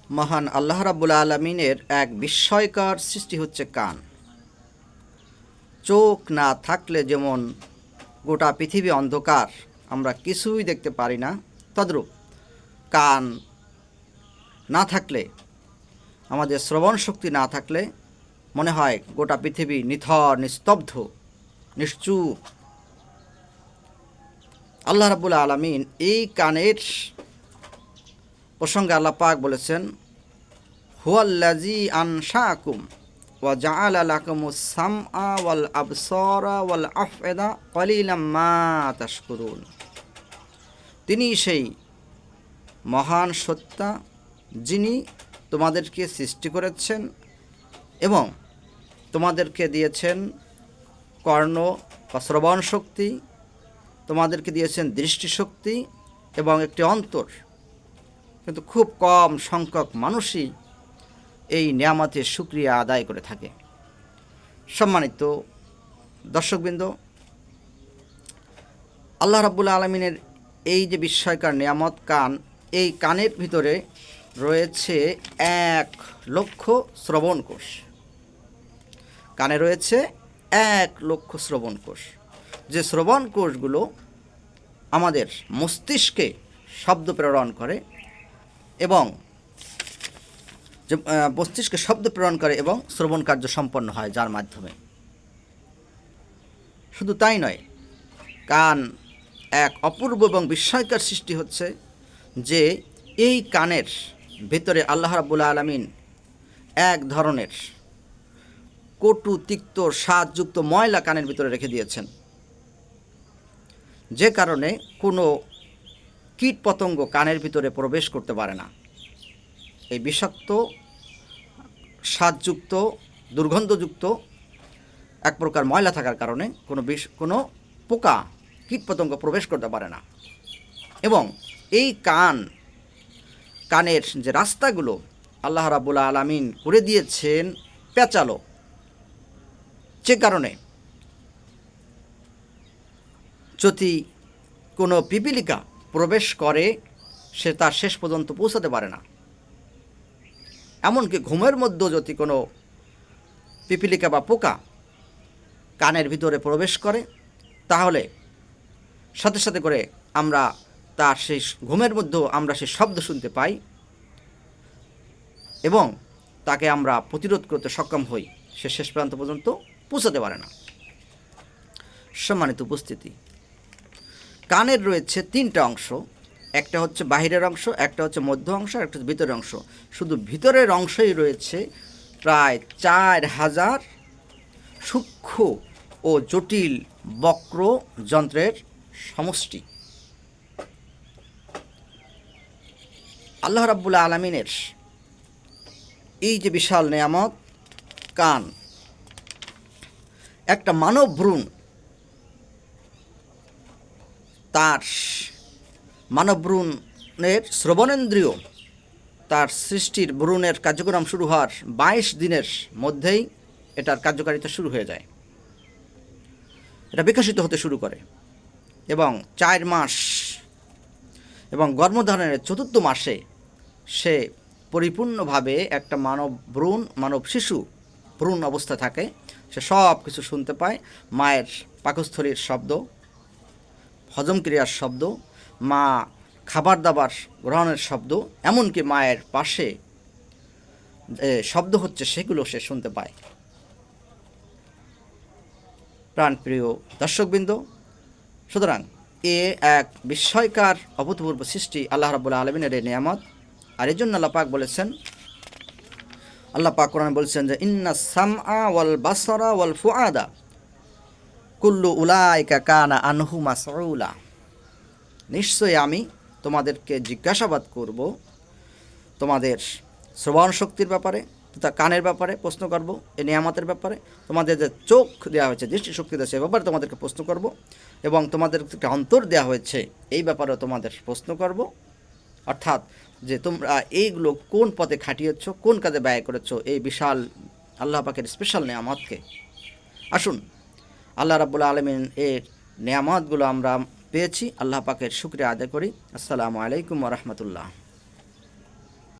মহান আল্লাহ রাব্বুল আলামিনের এক বিস্ময়কর সৃষ্টি হচ্ছে কান। চোখ না থাকলে যেমন গোটা পৃথিবী অন্ধকার, আমরা কিছুই দেখতে পারি না, তদ্রূপ কান না থাকলে, আমাদের শ্রবণ শক্তি না থাকলে মনে হয় গোটা পৃথিবী নিথর, নিস্তব্ধ, নিশ্চুপ। আল্লাহ রাব্বুল আলামিন এই কানের প্রসঙ্গে আল্লাহ পাক বলেছেন, হুয়াল্লাযী আনশাআকুম ওয়া জাআলা লাকুমুস সামআ ওয়াল আবসারা ওয়াল আফইদা ক্বালিলাম মা তাশকুরুন। তিনি সেই মহান সত্তা যিনি তোমাদেরকে সৃষ্টি করেছেন এবং তোমাদেরকে দিয়েছেন কর্ণ বা শ্রবণ শক্তি, তোমাদেরকে দিয়েছেন দৃষ্টিশক্তি এবং একটি অন্তর। কিন্তু খুব কম সংখ্যক মানুষই এই নিয়ামতের শুকরিয়া আদায় করে থাকে। সম্মানিত দর্শকবৃন্দ, আল্লাহ রাব্বুল আলামিনের এই যে বিস্ময়কর নিয়ামত কান, এই কানের ভিতরে রয়েছে 1,00,000 শ্রবণ কোষ। কানে রয়েছে 1,00,000 শ্রবণ কোষ, যে শ্রবণ কোষগুলো আমাদের মস্তিষ্কে শব্দ প্রেরণ করে এবং শ্রবণ কার্য সম্পন্ন হয় যার মাধ্যমে। শুধু তাই নয়, কান এক অপূর্ব এবং বিস্ময়কর সৃষ্টি হচ্ছে যে এই কানের ভেতরে আল্লাহ রাব্বুল আলামিন এক ধরনের কটু, তিক্ত, স্বাদযুক্ত ময়লা কানের ভিতরে রেখে দিয়েছেন, যে কারণে কোনো কীট পতঙ্গ কানের ভিতরে প্রবেশ করতে পারে না। এই বিষাক্ত, স্বাদযুক্ত, দুর্গন্ধযুক্ত এক প্রকার ময়লা থাকার কারণে কোনো পোকা, কীটপতঙ্গ প্রবেশ করতে পারে না। এবং এই কানের যে রাস্তাগুলো আল্লাহ রাব্বুল আলামিন করে দিয়েছেন পেঁচালো, যে কারণে যদি কোনো পিপীলিকা প্রবেশ করে সে তার শেষ পর্যন্ত পৌঁছাতে পারে না। এমনকি ঘুমের মধ্যে যদি কোনো পিপীলিকা বা পোকা কানের ভিতরে প্রবেশ করে, তাহলে সাথে সাথে করে আমরা তার সেই ঘুমের মধ্যেও আমরা সেই শব্দ শুনতে পাই এবং তাকে আমরা প্রতিরোধ করতে সক্ষম হই, সে শেষ প্রান্ত পর্যন্ত পৌঁছাতে পারে না। সম্মানিত উপস্থিতি, কানের রয়েছে 3টা অংশ। একটা হচ্ছে বাহিরের অংশ, একটা হচ্ছে মধ্য অংশ, আর একটা হচ্ছে ভিতরের অংশ। শুধু ভিতরের অংশই রয়েছে প্রায় 4,000 সূক্ষ্ম ও জটিল বক্র যন্ত্রের সমষ্টি। আল্লাহ রাব্বুল আলামিনের এই যে বিশাল নেয়ামত কান, একটা মানব ভ্রূণ, তার মানব ভ্রূণের শ্রবণেন্দ্রিয় তার সৃষ্টির ভ্রূণের কার্যক্রম শুরু হওয়ার 22 দিনের মধ্যেই এটার কার্যকারিতা শুরু হয়ে যায়। এটা বিকশিত হতে শুরু করে এবং 4 মাস এবং গর্ভধারণের 4র্থ মাসে সে পরিপূর্ণভাবে একটা মানব শিশু ভ্রূণ অবস্থা থাকে। সে সব কিছু শুনতে পায়, মায়ের পাকস্থলীর শব্দ, হজম ক্রিয়ার শব্দ, মা খাবার দাবার গ্রহণের শব্দ, এমনকি মায়ের পাশে শব্দ হচ্ছে সেগুলো সে শুনতে পায়। প্রাণপ্রিয় দর্শকবৃন্দ, সুতরাং এক বিস্ময়কর অভূতপূর্ব সৃষ্টি আল্লাহ রাব্বুল আলামিনের এই নিয়ামত। আর এই জন্য আল্লাহ পাক বলেছেন, আল্লাহ পাক কোরআনে বলছেন যে ইন্নাস সামআ ওয়াল বাসারা ওয়াল ফুআদা কুল্লু উলাইকা কানা আনহু মাসউলা। নিশ্চয়ই আমি তোমাদেরকে জিজ্ঞাসাবাদ করব তোমাদের শ্রবণ শক্তির ব্যাপারে, তথা কানের ব্যাপারে প্রশ্ন করব, এই নিয়ামতের ব্যাপারে, তোমাদের যে চোখ দেওয়া হয়েছে, দৃষ্টিশক্তি দেওয়া হয়েছে, এ ব্যাপারে তোমাদেরকে প্রশ্ন করব, এবং তোমাদেরকে অন্তর দেওয়া হয়েছে এই ব্যাপারেও তোমাদের প্রশ্ন করব। অর্থাৎ যে তোমরা এইগুলো কোন পথে খাটিয়েছ, কোন কাজে ব্যয় করেছ এই বিশাল আল্লাহ পাকের স্পেশাল নিয়ামতকে। আসুন আল্লাহ রাব্বুল আলামিন এর নিয়ামতগুলো আমরা পেয়েছি, আল্লাহ পাকের শুকরিয়া আদায় করি। আসসালামু আলাইকুম ওয়া রাহমাতুল্লাহ।